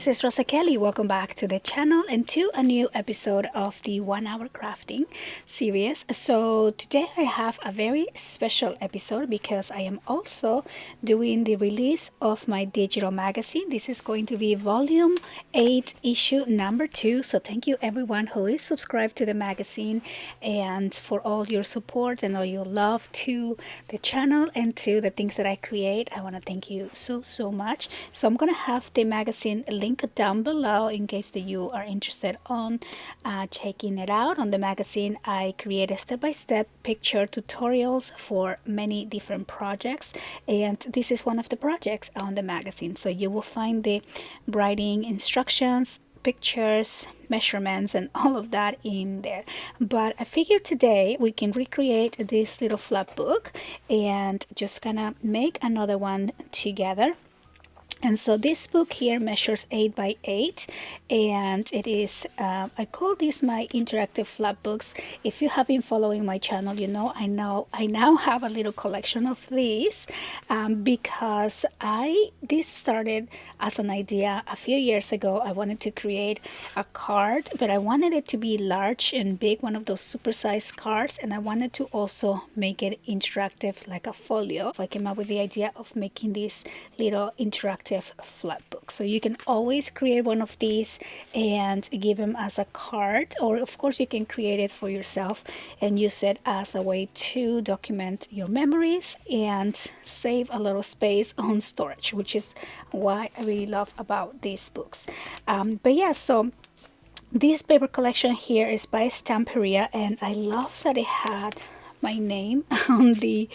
this is Rosa Kelly. Welcome back to the channel and to a new episode of the 1 Hour Crafting series. So today I have a very special episode because I am also doing the release of my digital magazine. This is going to be volume 8, issue number 2. So thank you everyone who is subscribed to the magazine and for all your support and all your love to the channel and to the things that I create. I want to thank you so much. So I'm gonna have the magazine link down below in case that you are interested on checking it out. On the magazine I create step-by-step picture tutorials for many different projects, and this is one of the projects on the magazine. So you will find the writing instructions, pictures, measurements, and all of that in there. But I figured today we can recreate this little flap book and just gonna make another one together. And so this book here measures 8 by 8, and it is I call this my interactive flap books. If you have been following my channel, you know I now have a little collection of these because this started as an idea a few years ago. I wanted to create a card, but I wanted it to be large and big, one of those supersized cards, and I wanted to also make it interactive like a folio. I came up with the idea of making this little interactive flap book. So you can always create one of these and give them as a card, or of course you can create it for yourself and use it as a way to document your memories and save a little space on storage, which is what I really love about these books. But yeah, so this paper collection here is by Stamperia, and I love that it had my name on the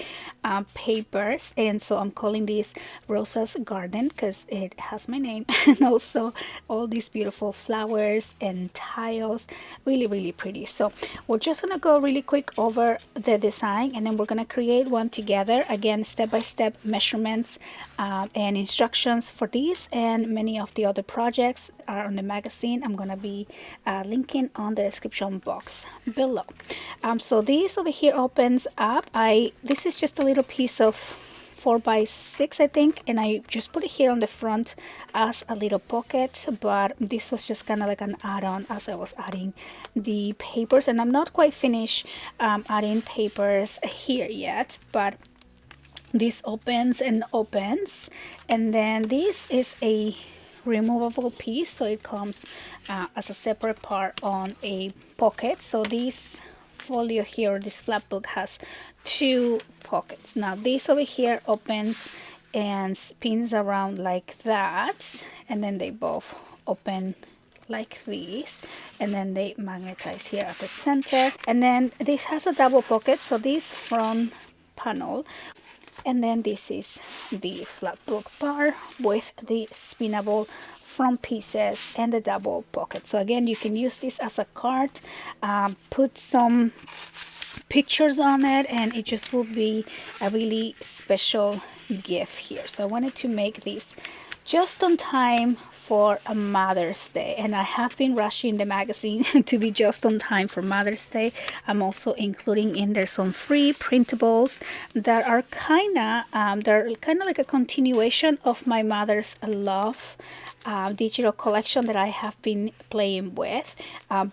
papers, and so I'm calling this Rosa's Garden because it has my name, and also all these beautiful flowers and tiles, really pretty. So we're just gonna go really quick over the design, and then we're gonna create one together. Again, step-by-step measurements and instructions for these and many of the other projects are on the magazine. I'm gonna be linking on the description box below. So this over here opens up. This is just a little piece of 4 by 6, I think, and I just put it here on the front as a little pocket, but this was just kind of like an add-on as I was adding the papers, and I'm not quite finished adding papers here yet, but this opens and opens, and then this is a removable piece, so it comes as a separate part on a pocket. So this folio here, this flap book, has 2 pockets. Now this over here opens and spins around like that, and then they both open like this, and then they magnetize here at the center. And then this has a double pocket, so this front panel, and then this is the flap book bar with the spinnable front pieces and the double pocket. So again, you can use this as a card, put some pictures on it, and it just will be a really special gift here. So I wanted to make this just on time for a Mother's Day, and I have been rushing the magazine to be just on time for Mother's Day. I'm also including in there some free printables that are kind of like a continuation of my Mother's Love digital collection that I have been playing with,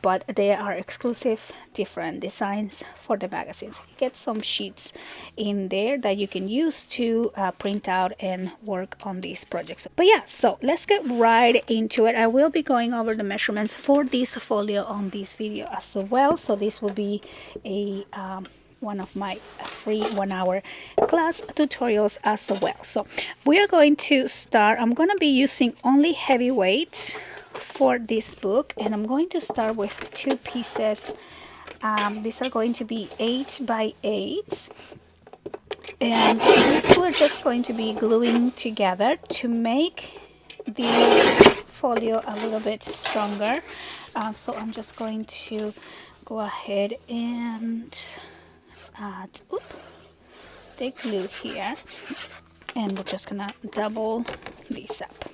but they are exclusive different designs for the magazines. You get some sheets in there that you can use to print out and work on these projects. But yeah, so let's get right into it. I will be going over the measurements for this folio on this video as well, so this will be a one of my free 1-hour class tutorials as well. So we are going to start. I'm going to be using only heavyweight for this book, and I'm going to start with 2 pieces. These are going to be 8 by 8, and these we're just going to be gluing together to make the folio a little bit stronger. So I'm just going to go ahead and add the glue here, and we're just gonna double these up.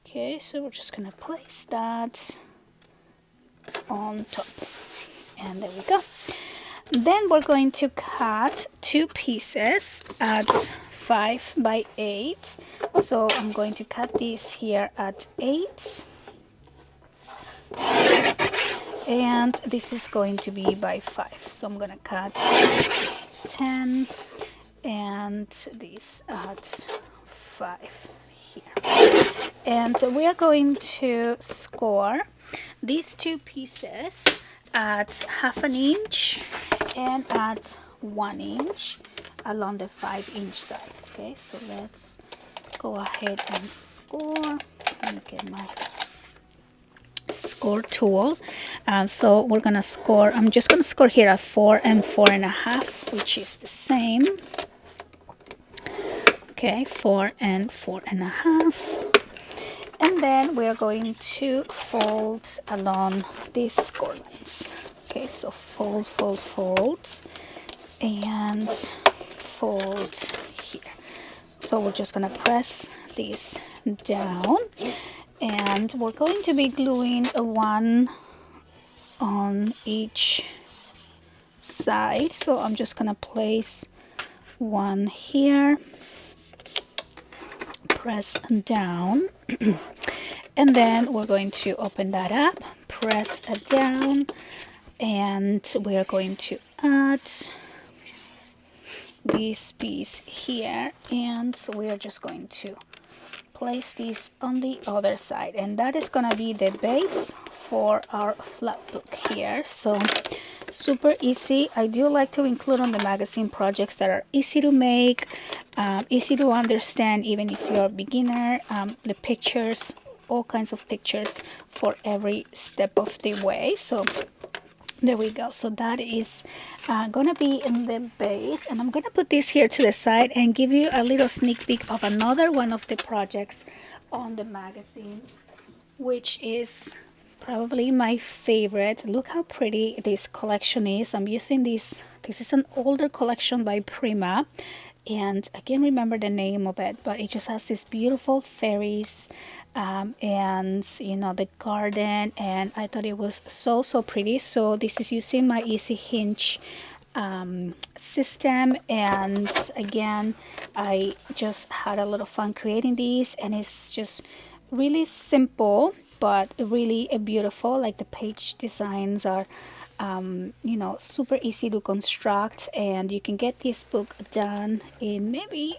Okay, so we're just gonna place that on top, and there we go. Then we're going to cut 2 pieces at 5 by 8, so I'm going to cut this here at 8, and this is going to be by 5, so I'm gonna cut this 10 and this at 5 here. And we are going to score these two pieces at 1/2 inch and at 1 inch along the 5-inch side. Okay, so let's go ahead and score. Let me get my score tool. So we're gonna score, I'm just gonna score here at 4 and 4.5, which is the same. Okay, 4 and 4.5. And then we're going to fold along these score lines. Okay, so fold, fold, fold, and fold here. So we're just gonna press this down, and we're going to be gluing one on each side. So I'm just gonna place one here, press down, and then we're going to open that up, press it down, and we are going to add this piece here, and so we are just going to place this on the other side, and that is gonna be the base for our flat book here. So super easy. I do like to include on the magazine projects that are easy to make, easy to understand, even if you're a beginner. The pictures, all kinds of pictures for every step of the way. So there we go. So that is gonna be in the base, and I'm gonna put this here to the side and give you a little sneak peek of another one of the projects on the magazine, which is probably my favorite. Look how pretty this collection is. I'm using this is an older collection by Prima, and I can't remember the name of it, but it just has these beautiful fairies, and you know, the garden, and I thought it was so pretty. So this is using my easy hinge system, and again, I just had a lot of fun creating these, and it's just really simple but really beautiful. Like the page designs are you know, super easy to construct, and you can get this book done in maybe,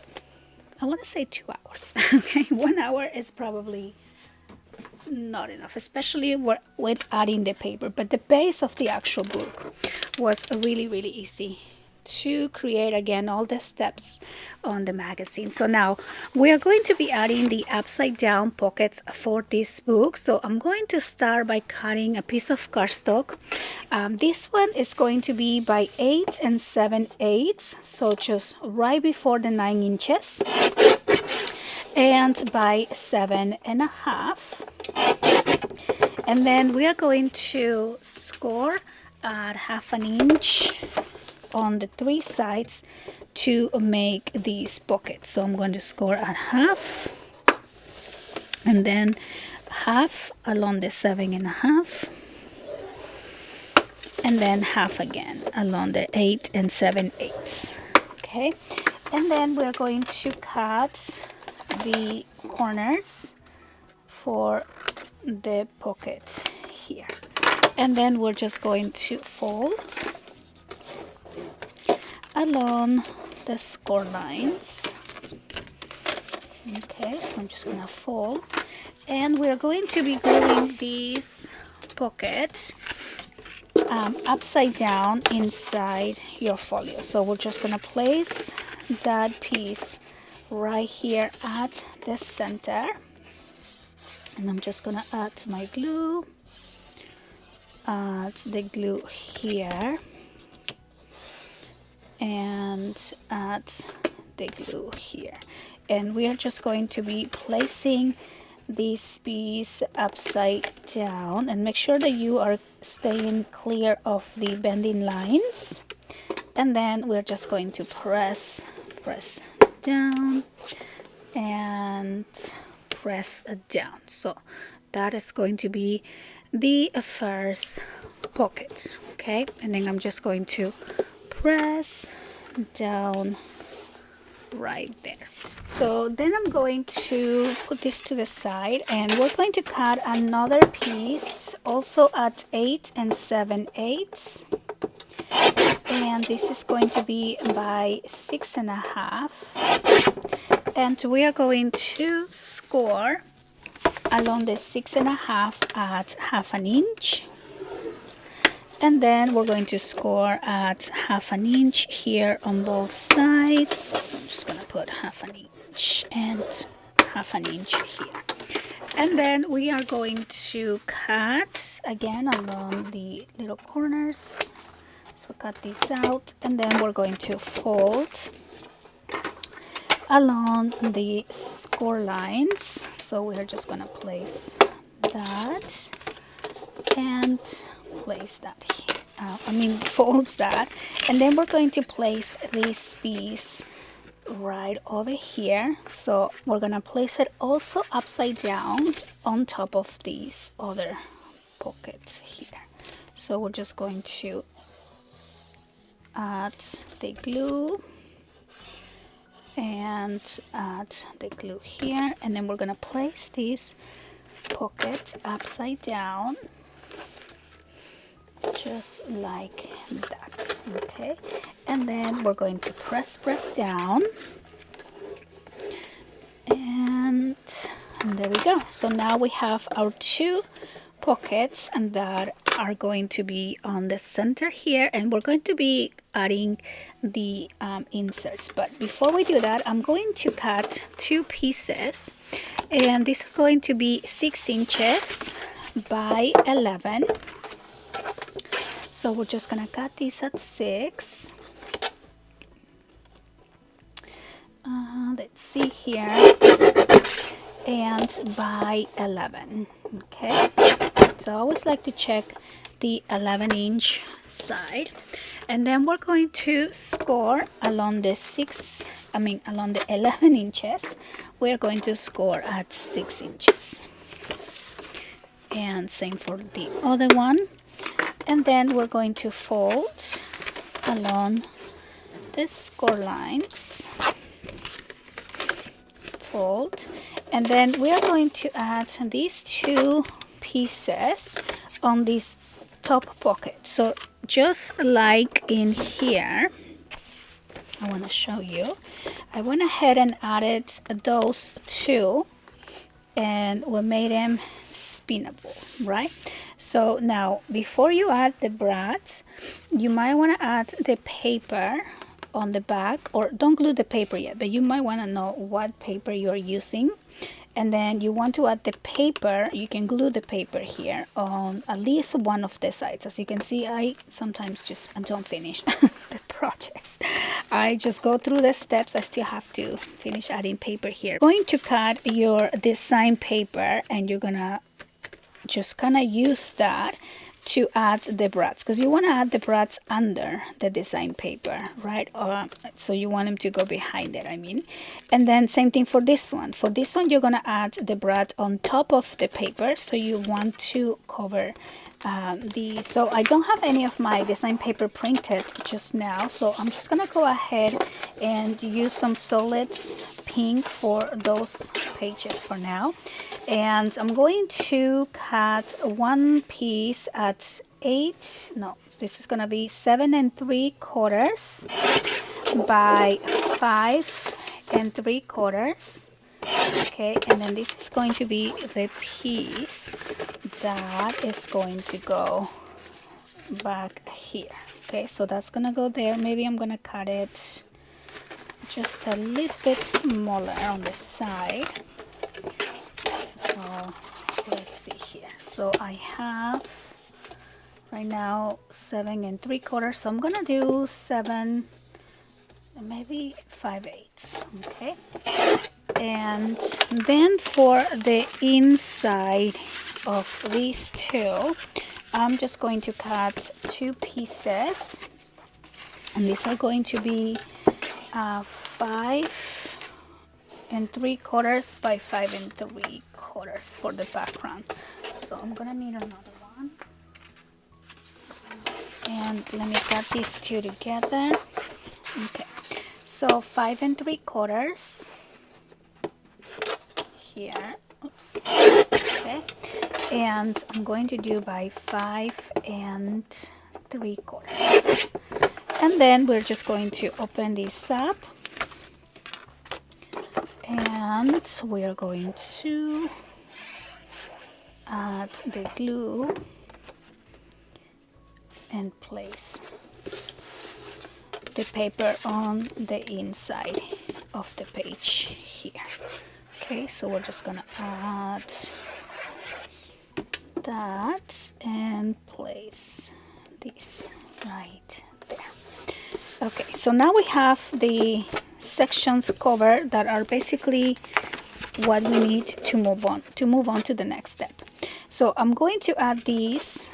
I want to say 2 hours. Okay, 1 hour is probably not enough, especially with adding the paper, but the base of the actual book was really easy to create. Again, all the steps on the magazine. So now we are going to be adding the upside down pockets for this book. So I'm going to start by cutting a piece of cardstock. This one is going to be by 8 7/8, so just right before the 9 inches, and by 7.5. And then we are going to score at 1/2 inch on the 3 sides to make these pockets. So I'm going to score at 1/2, and then 1/2 along the 7.5, and then 1/2 again along the 8 7/8. Okay, and then we're going to cut the corners for the pocket here, and then we're just going to fold along the score lines. Okay, so I'm just gonna fold, and we're going to be gluing these pockets upside down inside your folio. So we're just gonna place that piece right here at the center, and I'm just gonna add my glue, add the glue here, and add the glue here, and we are just going to be placing this piece upside down, and make sure that you are staying clear of the bending lines, and then we're just going to press down and press down. So that is going to be the first pocket. Okay, and then I'm just going to press down right there. So then I'm going to put this to the side, and we're going to cut another piece also at 8 7/8, and this is going to be by 6.5, and we are going to score along the 6.5 at 1/2 inch, and then we're going to score at 1/2 inch here on both sides. I'm just gonna put 1/2 inch and 1/2 inch here, and then we are going to cut again along the little corners. So cut this out, and then we're going to fold along the score lines. So we're just gonna place that and place that here. Fold that, and then we're going to place this piece right over here. So we're gonna place it also upside down on top of these other pockets here. So we're just going to add the glue and add the glue here, and then we're gonna place this pocket upside down just like that. Okay, and then we're going to press down, and there we go. So now we have our two pockets, and that are going to be on the center here, and we're going to be adding the inserts. But before we do that, I'm going to cut two pieces, and these are going to be 6 inches by 11. So we're just gonna cut these at 6. Let's see here, and by 11. Okay, so I always like to check the 11-inch side, and then we're going to score along the 11 inches. We're going to score at 6 inches, and same for the other one. And then we're going to fold along the score lines, fold, and then we are going to add these two pieces on this top pocket. So just like in here, I want to show you, I went ahead and added those two, and we made them spinnable, right? So now before you add the brads, you might want to add the paper on the back, or don't glue the paper yet, but you might want to know what paper you're using, and then you want to add the paper. You can glue the paper here on at least one of the sides. As you can see, I sometimes just don't finish the projects. I just go through the steps. I still have to finish adding paper here. Going to cut your design paper, and you're gonna just kind of use that to add the brads, because you want to add the brads under the design paper, right? So you want them to go behind it, and then same thing for this one. For this one, you're going to add the brad on top of the paper, so you want to cover so I don't have any of my design paper printed just now, so I'm just gonna go ahead and use some solids pink for those pages for now. And I'm going to cut one piece at 8, no, this is gonna be 7 3/4 by 5 3/4. Okay, and then this is going to be the piece that is going to go back here. Okay, so that's gonna go there. Maybe I'm gonna cut it just a little bit smaller on the side. So let's see here. So I have right now 7 3/4, so I'm gonna do 7, maybe 5/8. Okay, and then for the inside of these two, I'm just going to cut two pieces, and these are going to be 5 3/4 by 5 3/4 for the background. So I'm gonna need another one, and let me cut these two together. Okay, So 5 3/4 here. Oops. Okay. And I'm going to do by 5 3/4. And then we're just going to open this up. And we're going to add the glue and place the paper on the inside of the page here. Okay, so we're just gonna add that and place this right there. Okay, so now we have the sections covered that are basically what we need to move on to the next step. So I'm going to add these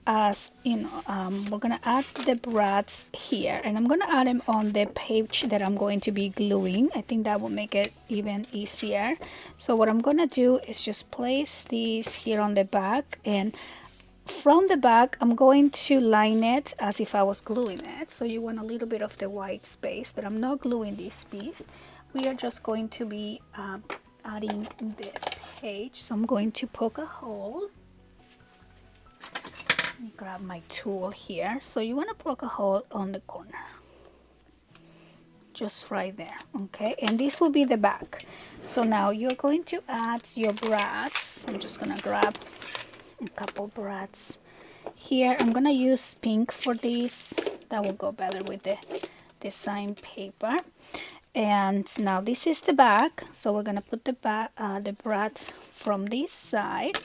as we're gonna add the brads here, and I'm gonna add them on the page that I'm going to be gluing. I think that will make it even easier. So what I'm gonna do is just place these here on the back, and from the back I'm going to line it as if I was gluing it. So you want a little bit of the white space, but I'm not gluing this piece. We are just going to be adding the page. So I'm going to poke a hole. Let me grab my tool here. So you want to poke a hole on the corner, just right there. Okay, and this will be the back. So now you're going to add your brads. I'm just gonna grab a couple brads here. I'm gonna use pink for this. That will go better with the design paper. And now this is the back. So we're gonna put the brads from this side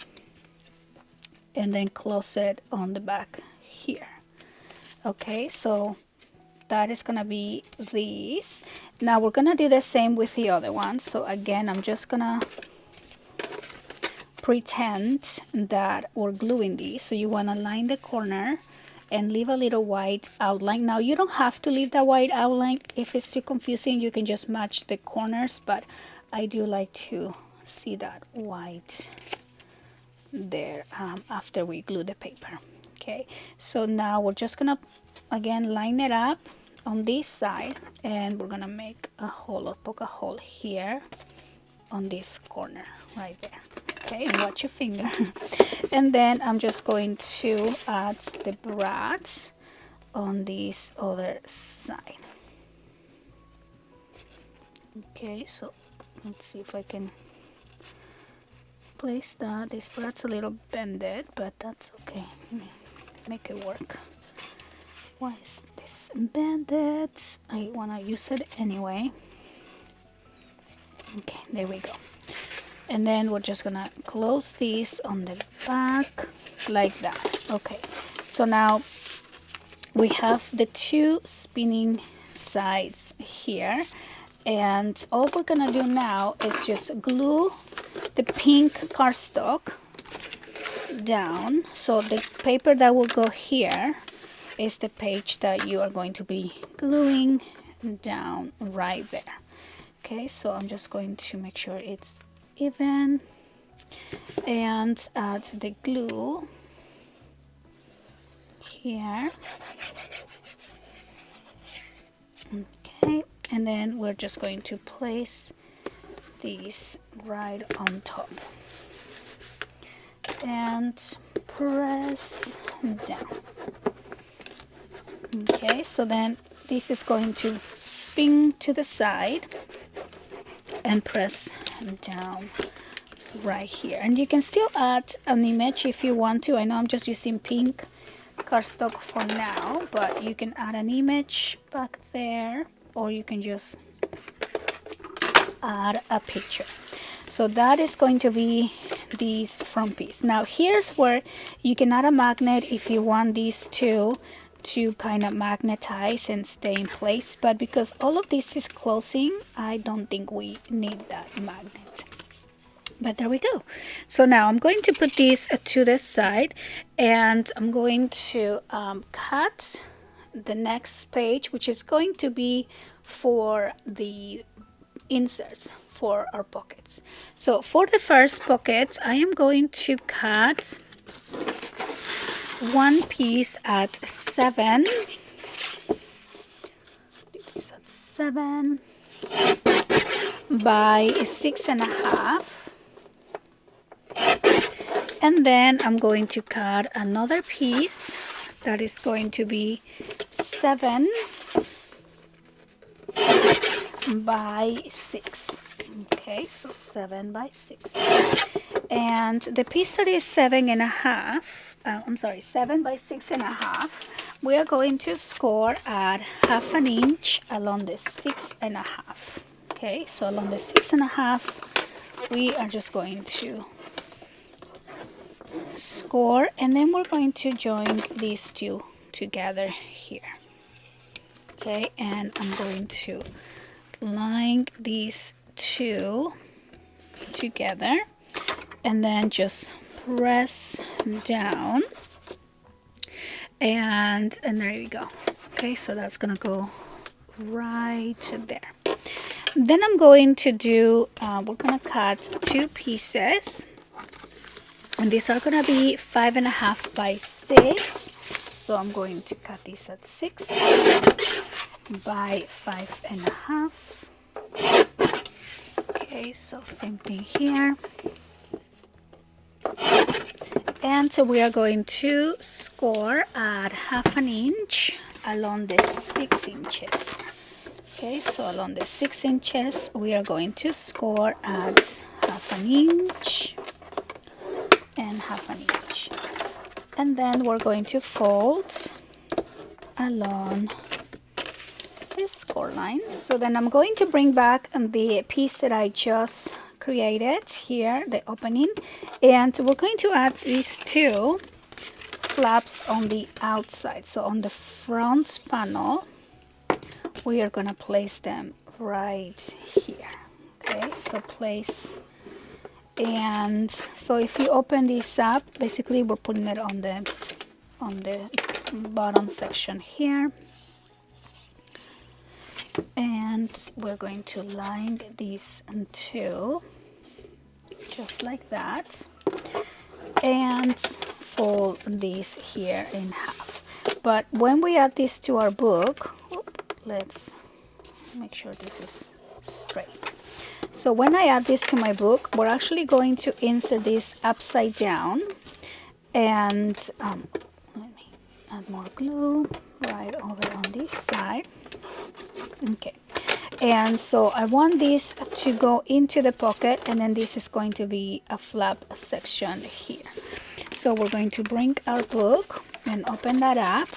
and then close it on the back here. Okay, so that is gonna be these. Now we're gonna do the same with the other one. So again, I'm just gonna pretend that we're gluing these. So you wanna line the corner and leave a little white outline. Now you don't have to leave that white outline. If it's too confusing, you can just match the corners, but I do like to see that white there after we glue the paper. Okay, so now we're just gonna again line it up on this side, and we're gonna make a hole or poke a hole here on this corner right there. Okay, and watch your finger. And then I'm just going to add the brads on this other side. Okay, so let's see if I can place that. This part's a little bended, but that's okay. Make it work. Why is this bended? I want to use it anyway. Okay, there we go. And then we're just gonna close these on the back like that. Okay, so now we have the two spinning sides here, and all we're gonna do now is just glue the pink cardstock down. So the paper that will go here is the page that you are going to be gluing down right there. Okay, so I'm just going to make sure it's even and add the glue here. Okay, and then we're just going to place these right on top and press down. Okay, so then this is going to spin to the side and press down right here. And you can still add an image if you want to. I know I'm just using pink cardstock for now, but you can add an image back there, or you can just add a picture. So that is going to be this front piece. Now here's where you can add a magnet if you want these two to kind of magnetize and stay in place, but because all of this is closing, I don't think we need that magnet. But there we go. So now I'm going to put this to the side, and I'm going to cut the next page, which is going to be for the inserts for our pockets. So for the first pocket, I am going to cut one piece at 7. This at 7 by 6.5. And then I'm going to cut another piece that is going to be 7 by 6. Okay, so 7 by 6. And the piece that is 7.5, I'm sorry, 7 by 6.5, we are going to score at 1/2 inch along the 6.5. Okay, so along the 6.5, we are just going to score, and then we're going to join these two together here. Okay, and I'm going to line these two together and then just press down, and there you go. Okay, so that's gonna go right there. Then I'm going to do we're gonna cut two pieces, and these are gonna be 5.5 by 6. So I'm going to cut these at 6 by 5.5. Okay, so same thing here. And so we are going to score at 1/2 inch along the 6 inches. Okay, so along the 6 inches, we are going to score at 1/2 inch and 1/2 inch. And then we're going to fold along the score lines. So then I'm going to bring back the piece that I just created here, the opening, and we're going to add these two flaps on the outside. So on the front panel, we are going to place them right here. Okay, so place, and so if you open this up, basically we're putting it on the bottom section here, and we're going to line these two just like that, and fold these here in half. But when we add this to our book, let's make sure this is straight. So when I add this to my book, we're actually going to insert this upside down, and let me add more glue right over on this side. Okay, and so I want this to go into the pocket, and then this is going to be a flap section here. So we're going to bring our book and open that up,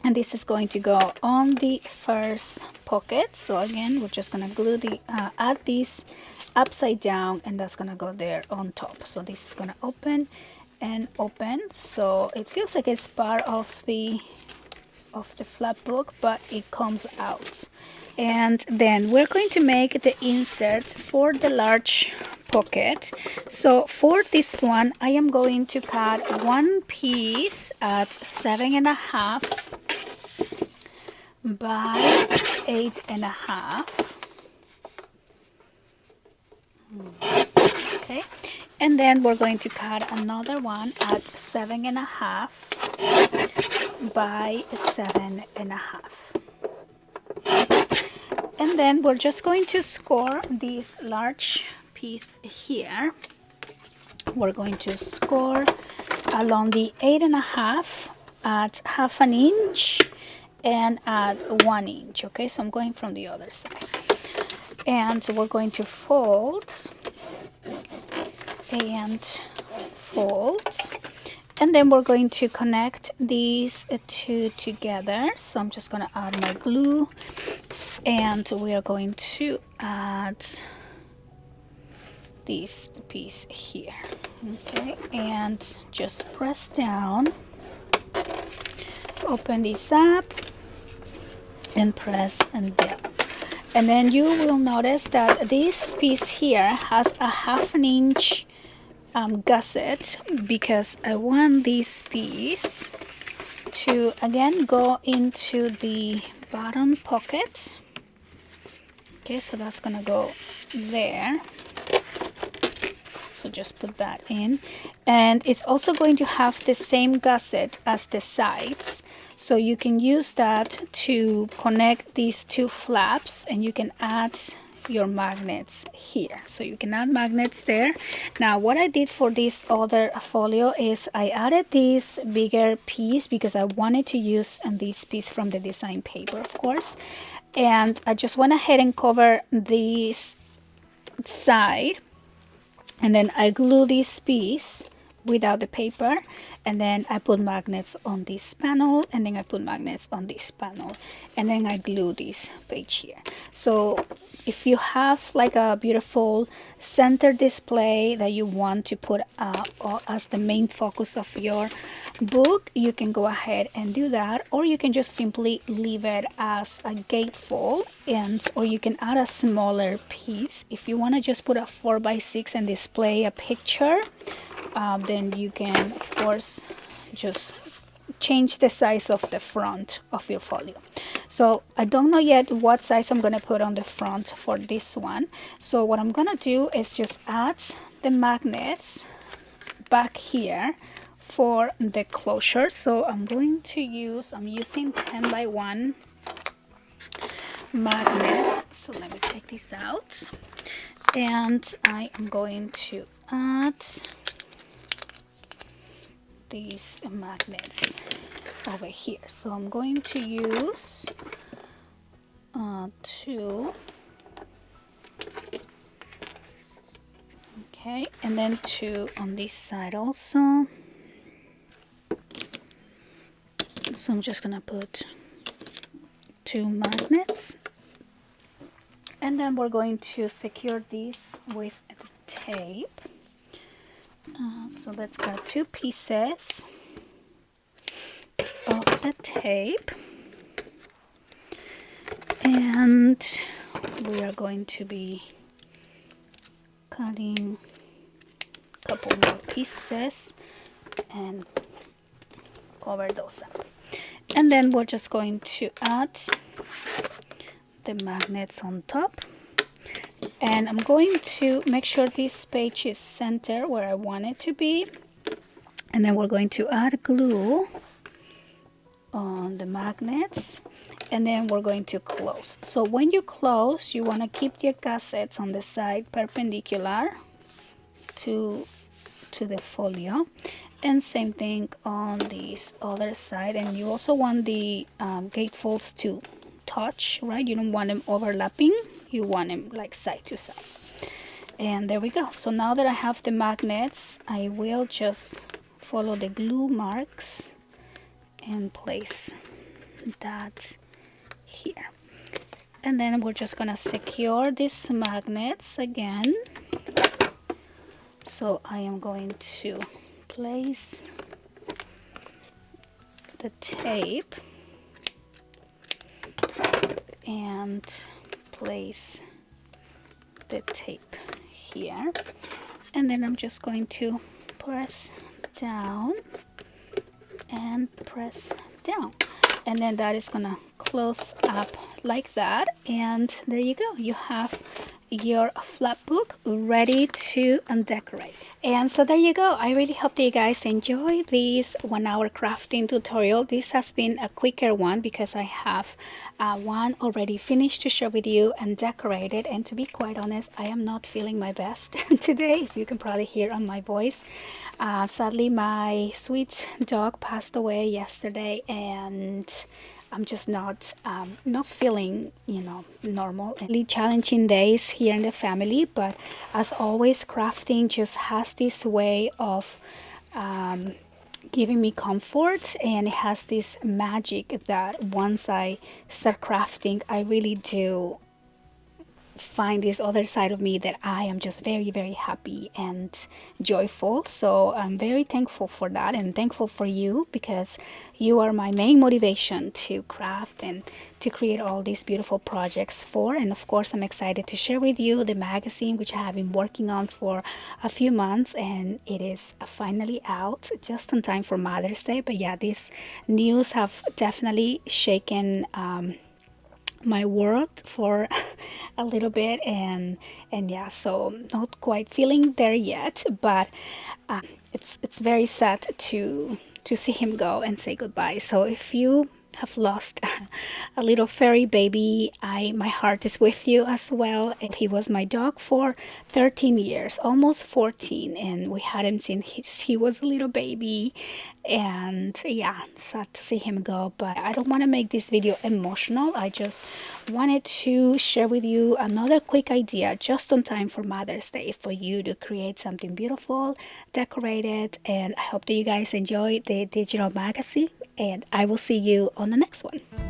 and this is going to go on the first pocket. So again, we're just going to glue the add this upside down, and that's going to go there on top. So this is going to open and open, so it feels like it's part of the Flatbook, but it comes out. And then we're going to make the insert for the large pocket. So for this one, I am going to cut one piece at 7.5 by 8.5. Okay, and then we're going to cut another one at 7.5 by 7.5. And then we're just going to score this large piece here. We're going to score along the 8.5 at 1/2 inch and at 1 inch. Okay, so I'm going from the other side, and we're going to fold and fold, and then we're going to connect these two together. So I'm just going to add my glue, and we are going to add this piece here. Okay, and just press down, open this up, and press and down. And then you will notice that this piece here has a 1/2 inch gusset, because I want this piece to again go into the bottom pocket. Okay, so that's gonna go there. So just put that in, and it's also going to have the same gusset as the sides. So you can use that to connect these two flaps, and you can add your magnets here. So you can add magnets there. Now what I did for this other folio is I added this bigger piece because I wanted to use this piece from the design paper, of course. And I just went ahead and cover this side, and then I glue this piece without the paper, and then I put magnets on this panel, and then I put magnets on this panel, and then I glue this page here. So if you have like a beautiful center display that you want to put as the main focus of your book, you can go ahead and do that, or you can just simply leave it as a gatefold, or you can add a smaller piece. If you want to just put a 4x6 and display a picture, then you can of course just change the size of the front of your folio. So I don't know yet what size I'm gonna put on the front for this one. So what I'm gonna do is just add the magnets back here for the closure. So I'm using 10x1 magnets. So let me take this out, and I am going to add these magnets over here. So I'm going to use two, okay, and then two on this side also. So I'm just gonna put two magnets, and then we're going to secure these with tape. So let's got two pieces of the tape, and we are going to be cutting a couple more pieces and cover those up. And then we're just going to add the magnets on top, and I'm going to make sure this page is centered where I want it to be, and then we're going to add glue on the magnets, and then we're going to close. So when you close, you want to keep your gussets on the side perpendicular to the folio, and same thing on this other side. And you also want the gatefolds to touch, right? You don't want them overlapping, you want them like side to side. And there we go. So now that I have the magnets, I will just follow the glue marks and place that here. And then we're just gonna secure these magnets again. So I am going to place the tape and place the tape here, and then I'm just going to press down and press down, and then that is gonna close up like that. And there you go, you have your Flatbook ready to decorate. And so there you go. I really hope that you guys enjoy this 1 hour crafting tutorial. This has been a quicker one because I have one already finished to share with you and decorated. And to be quite honest, I am not feeling my best today, if you can probably hear on my voice. Sadly, my sweet dog passed away yesterday, and I'm just not feeling, normal. Really challenging days here in the family, but as always, crafting just has this way of giving me comfort, and it has this magic that once I start crafting, I really do find this other side of me that I am just very, very happy and joyful. So I'm very thankful for that, and thankful for you, because you are my main motivation to craft and to create all these beautiful projects for. And of course, I'm excited to share with you the magazine, which I have been working on for a few months, and it is finally out just in time for Mother's Day. But yeah, these news have definitely shaken my world for a little bit, and yeah, so not quite feeling there yet, but it's very sad to to see him go and say goodbye. So if you have lost a little furry baby, my heart is with you as well. And he was my dog for 13 years, almost 14, and we had him since he was a little baby. And yeah, sad to see him go, but I don't want to make this video emotional. I just wanted to share with you another quick idea just on time for Mother's Day for you to create something beautiful, decorate it, and I hope that you guys enjoy the digital magazine, and I will see you on the next one.